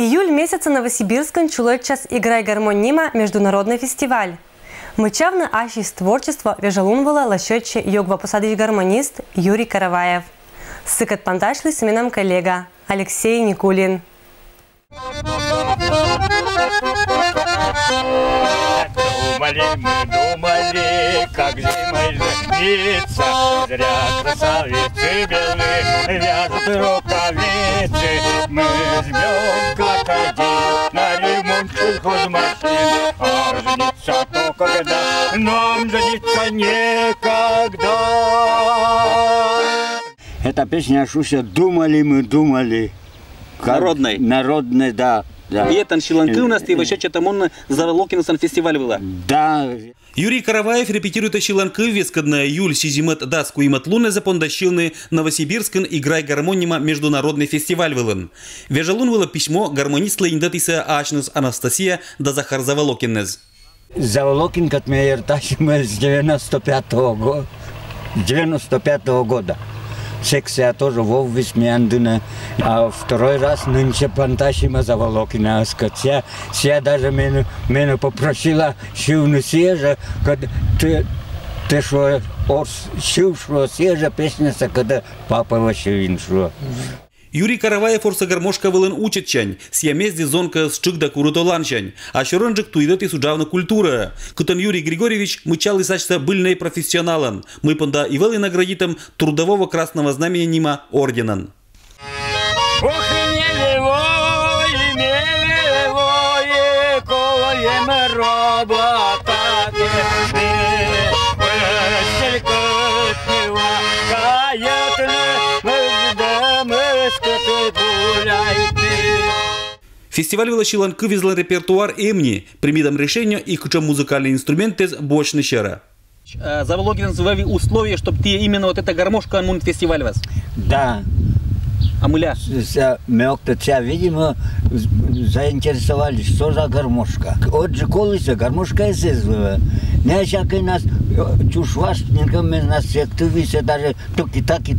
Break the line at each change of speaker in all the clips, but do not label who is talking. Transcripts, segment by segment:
Июль месяца Новосибирском чулой час «Играй гармонима» международный фестиваль. Мычавны ащис творчество вежалунвала лащетче йогва посадыч гармонист Юрий Караваев. Сыкат пандашлый с именем коллега Алексей Никулин.
Думали, как зимой жениться. Зря красавицы белые вяжут рукавицы. Мы жмем крокодил на ремонт сельхозмашин. А жениться только когда, нам жениться некогда. Эта песня Шуся «Думали мы, думали».
Народной?
Народной, да.
И это Шиланкы у нас, и вообще что-то Заволокинсан фестиваль была.
Да.
Юрий Караваев репетирует Шиланкы вескадна июль сизимет даску и матлуны запондащилны Новосибирскин «Играй гармонима» международный фестиваль вылын. Вежалун было письмо гармонист лейндатиса Ачнус Анастасия да Захар Заволокинез.
Заволокин, как мы ерташим с 95-го года. Секция тоже воввис мяндына, а второй раз нынче панташима Заволокина аскация. Ся даже меня попросила шивну сежа, когда ты шо шившо сежа песня, когда папа вашивин шо.
Юрий Караваев орса гармошка вылын учетчань, сиамезди зонка счыгда курутоланчань, а щоронжик туидет и суджавна культура. Кутан Юрий Григорьевич мычал и сачта быльный профессионалан, мы понда и вели наградитом трудового красного знамени нима орденан. Фестиваль Велошиланкы везла репертуар эмни, примидом решения и куча музыкальный инструмент из бочны щера.
Заволокин условия, чтобы ты именно вот эта гармошка на фестиваль вас?
Да.
А мыля?
Меня, видимо, заинтересовали, что за гармошка. Отже, колыся, гармошка из этого. Не всякий нас чушвашниками нас активисы, даже туки-таки,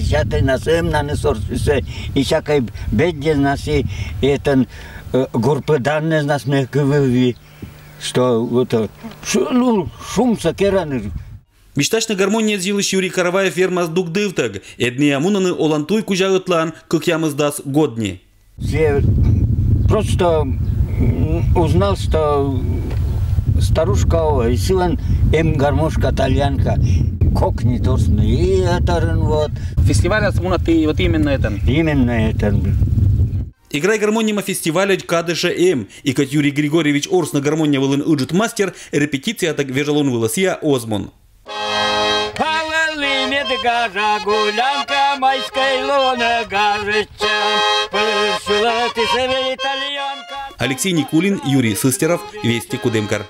всякий нас эмна не сорсисы, и всякой беде нас, и это группы данные нас не говорили, что вот шум сакераны.
Мечтачна гармония зилыш Юрий Караваев вермаз дук дывтаг, эдни амунаны олантуй кужагытлан, как ямыз дас годни.
Я просто узнал, что старушка, и силан гармошка итальянка, кокни торсны, и это вот.
Фестиваль асмуна ты вот именно это?
Именно это.
Играй гармонима фестиваля Кадыша М. И как Юрий Григорьевич Орс на гармония вылын уджит мастер, репетиция так вежалон выласия озмон.
Гулянка майской луна
Алексей Никулин, Юрий Сыстеров, Вести Кудымкар.